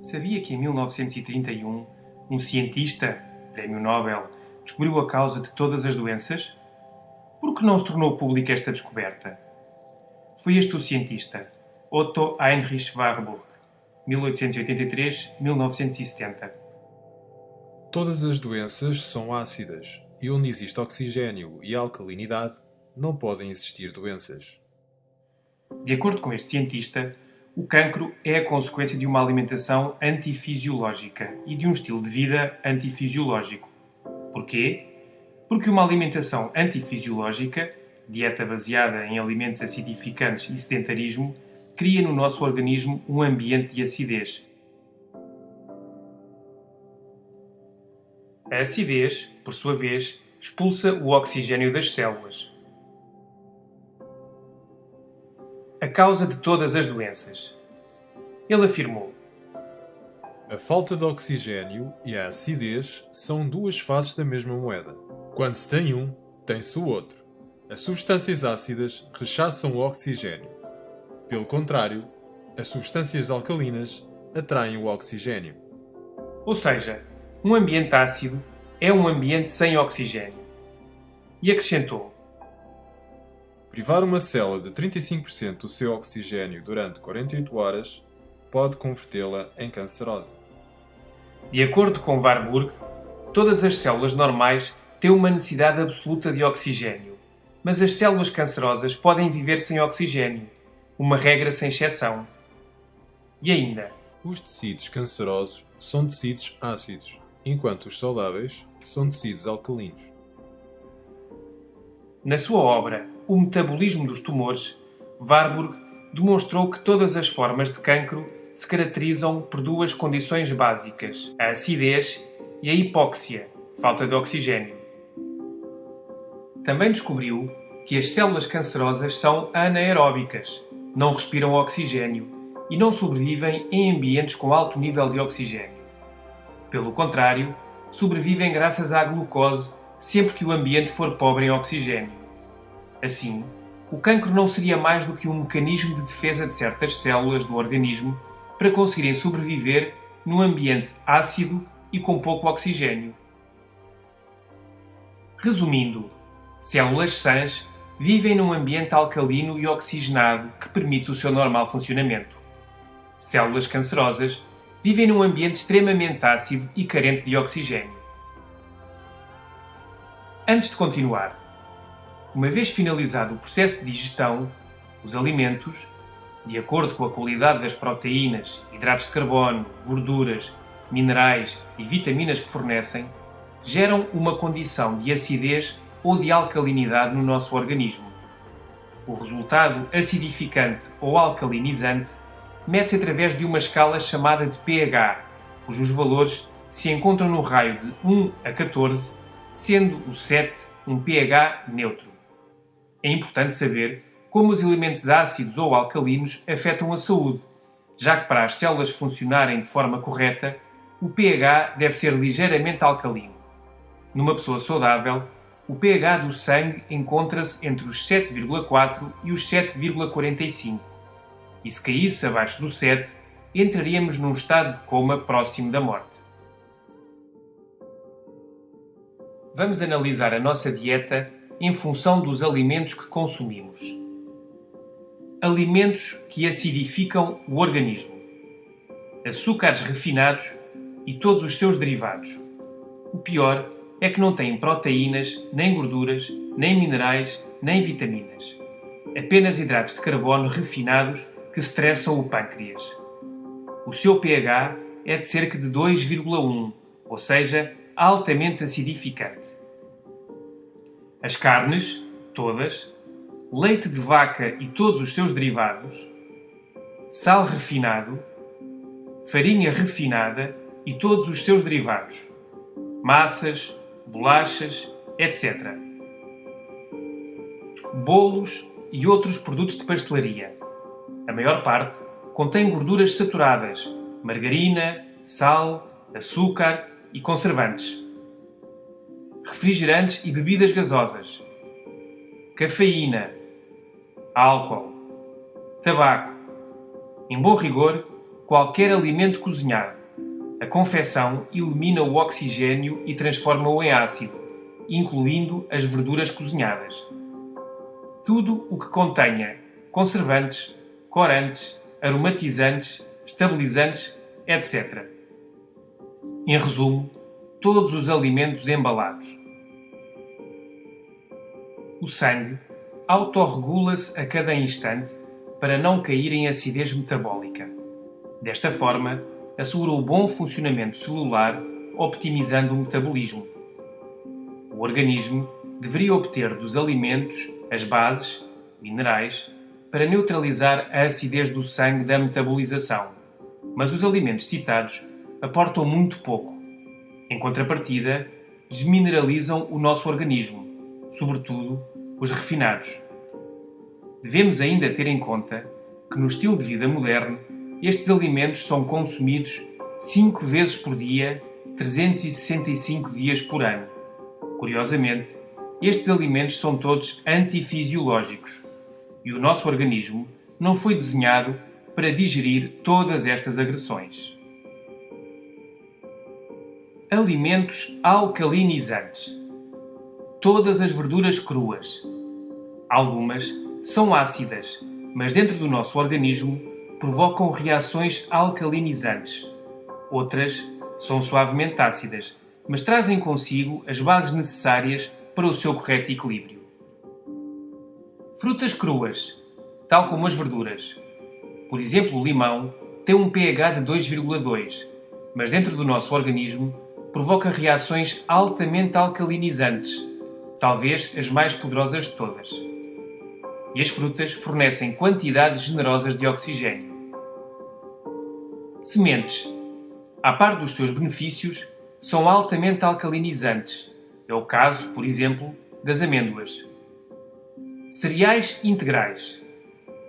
Sabia que em 1931 um cientista, Prémio Nobel, descobriu a causa de todas as doenças? Por que não se tornou pública esta descoberta? Foi este o cientista, Otto Heinrich Warburg, 1883-1970. Todas as doenças são ácidas, e onde existe oxigênio e alcalinidade, não podem existir doenças. De acordo com este cientista, o cancro é a consequência de uma alimentação antifisiológica e de um estilo de vida antifisiológico. Porquê? Porque uma alimentação antifisiológica, dieta baseada em alimentos acidificantes e sedentarismo, cria no nosso organismo um ambiente de acidez. A acidez, por sua vez, expulsa o oxigênio das células. A causa de todas as doenças. Ele afirmou: A falta de oxigênio e a acidez são duas faces da mesma moeda. Quando se tem um, tem-se o outro. As substâncias ácidas rechaçam o oxigênio. Pelo contrário, as substâncias alcalinas atraem o oxigênio. Ou seja, um ambiente ácido é um ambiente sem oxigênio. E acrescentou: Privar uma célula de 35% do seu oxigênio durante 48 horas pode convertê-la em cancerosa. De acordo com Warburg, todas as células normais têm uma necessidade absoluta de oxigênio, mas as células cancerosas podem viver sem oxigênio, uma regra sem exceção. E ainda, Os tecidos cancerosos são tecidos ácidos, enquanto os saudáveis são tecidos alcalinos. na sua obra O Metabolismo dos Tumores, Warburg demonstrou que todas as formas de cancro se caracterizam por duas condições básicas: a acidez e a hipóxia, falta de oxigênio. Também descobriu que as células cancerosas são anaeróbicas, não respiram oxigênio e não sobrevivem em ambientes com alto nível de oxigênio. Pelo contrário, sobrevivem graças à glucose sempre que o ambiente for pobre em oxigênio. Assim, o cancro não seria mais do que um mecanismo de defesa de certas células do organismo para conseguirem sobreviver num ambiente ácido e com pouco oxigênio. Resumindo, células sãs vivem num ambiente alcalino e oxigenado que permite o seu normal funcionamento. Células cancerosas vivem num ambiente extremamente ácido e carente de oxigênio. Antes de continuar, uma vez finalizado o processo de digestão, os alimentos, de acordo com a qualidade das proteínas, hidratos de carbono, gorduras, minerais e vitaminas que fornecem, geram uma condição de acidez ou de alcalinidade no nosso organismo. O resultado acidificante ou alcalinizante mede-se através de uma escala chamada de pH, cujos valores se encontram no raio de 1 a 14, sendo o 7 um pH neutro. É importante saber como os elementos ácidos ou alcalinos afetam a saúde, já que para as células funcionarem de forma correta, o pH deve ser ligeiramente alcalino. Numa pessoa saudável, o pH do sangue encontra-se entre os 7,4 e os 7,45. E se caísse abaixo do 7, entraríamos num estado de coma próximo da morte. Vamos analisar a nossa dieta em função dos alimentos que consumimos. Alimentos que acidificam o organismo: açúcares refinados e todos os seus derivados. O pior é que não têm proteínas, nem gorduras, nem minerais, nem vitaminas. Apenas hidratos de carbono refinados que estressam o pâncreas. O seu pH é de cerca de 2,1, ou seja, altamente acidificante. As carnes, todas, leite de vaca e todos os seus derivados, sal refinado, farinha refinada e todos os seus derivados, massas, bolachas, etc. Bolos e outros produtos de pastelaria. A maior parte contém gorduras saturadas, margarina, sal, açúcar e conservantes. Refrigerantes e bebidas gasosas. Cafeína, álcool, tabaco. Em bom rigor, qualquer alimento cozinhado. A confecção elimina o oxigênio e transforma-o em ácido, incluindo as verduras cozinhadas. Tudo o que contenha conservantes, corantes, aromatizantes, estabilizantes, etc. Em resumo, todos os alimentos embalados. O sangue autorregula-se a cada instante para não cair em acidez metabólica. Desta forma, assegura o bom funcionamento celular, optimizando o metabolismo. O organismo deveria obter dos alimentos as bases, minerais, para neutralizar a acidez do sangue da metabolização, mas os alimentos citados aportam muito pouco. Em contrapartida, desmineralizam o nosso organismo, sobretudo os refinados. Devemos ainda ter em conta que no estilo de vida moderno, estes alimentos são consumidos 5 vezes por dia, 365 dias por ano. Curiosamente, estes alimentos são todos antifisiológicos e o nosso organismo não foi desenhado para digerir todas estas agressões. Alimentos alcalinizantes. Todas as verduras cruas. Algumas são ácidas, mas dentro do nosso organismo provocam reações alcalinizantes. Outras são suavemente ácidas, mas trazem consigo as bases necessárias para o seu correto equilíbrio. Frutas cruas, tal como as verduras. Por exemplo, o limão tem um pH de 2,2, mas dentro do nosso organismo provoca reações altamente alcalinizantes, talvez as mais poderosas de todas. E as frutas fornecem quantidades generosas de oxigênio. Sementes, a par dos seus benefícios, são altamente alcalinizantes. É o caso, por exemplo, das amêndoas. Cereais integrais.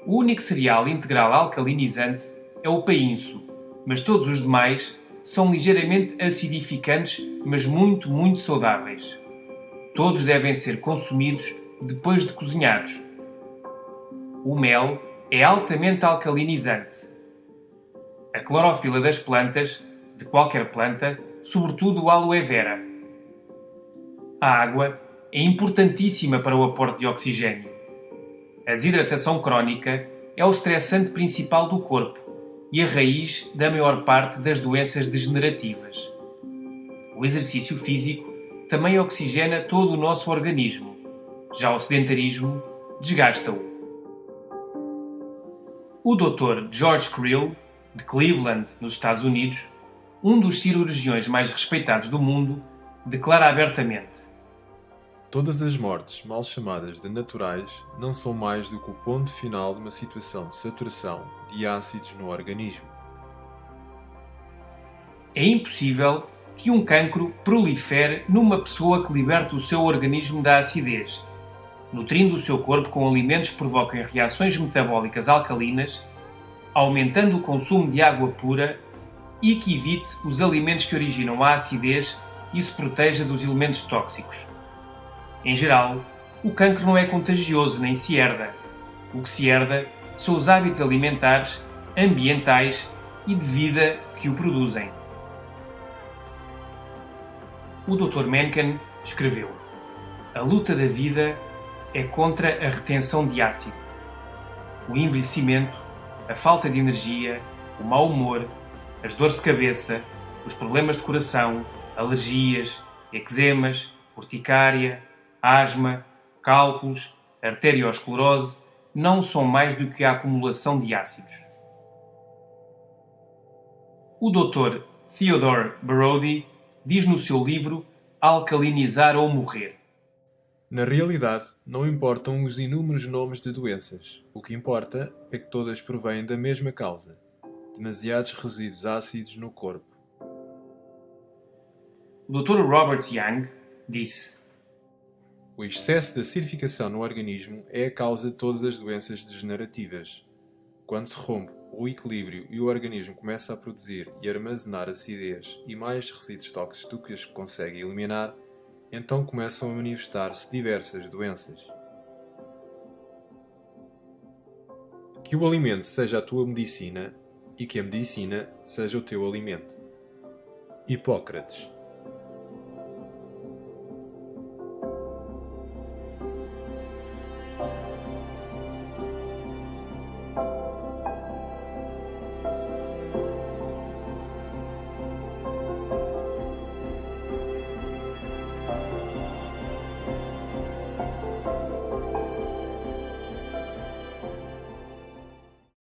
O único cereal integral alcalinizante é o painço, mas todos os demais são ligeiramente acidificantes, mas muito saudáveis. Todos devem ser consumidos depois de cozinhados. O mel é altamente alcalinizante. A clorofila das plantas, de qualquer planta, sobretudo o aloe vera. A água é importantíssima para o aporte de oxigênio. A desidratação crónica é o estressante principal do corpo e a raiz da maior parte das doenças degenerativas. O exercício físico também oxigena todo o nosso organismo. Já o sedentarismo desgasta-o. O Dr. George Krill, de Cleveland, nos Estados Unidos, um dos cirurgiões mais respeitados do mundo, declara abertamente: Todas as mortes, mal chamadas de naturais, não são mais do que o ponto final de uma situação de saturação de ácidos no organismo. É impossível que um cancro prolifere numa pessoa que liberta o seu organismo da acidez, nutrindo o seu corpo com alimentos que provoquem reações metabólicas alcalinas, aumentando o consumo de água pura e que evite os alimentos que originam a acidez e se proteja dos elementos tóxicos. Em geral, o cancro não é contagioso nem se herda. O que se herda são os hábitos alimentares, ambientais e de vida que o produzem. O Dr. Mencken escreveu: a luta da vida é contra a retenção de ácido. O envelhecimento, a falta de energia, o mau humor, as dores de cabeça, os problemas de coração, alergias, eczemas, urticária, asma, cálculos, arteriosclerose não são mais do que a acumulação de ácidos. O Dr. Theodore Brody diz no seu livro Alcalinizar ou Morrer: Na realidade, não importam os inúmeros nomes de doenças. O que importa é que todas provêm da mesma causa: demasiados resíduos ácidos no corpo. O Dr. Robert Young disse: O excesso de acidificação no organismo é a causa de todas as doenças degenerativas. Quando se rompe o equilíbrio e o organismo começa a produzir e armazenar acidez e mais resíduos tóxicos do que os que consegue eliminar, então começam a manifestar-se diversas doenças. Que o alimento seja a tua medicina e que a medicina seja o teu alimento. Hipócrates.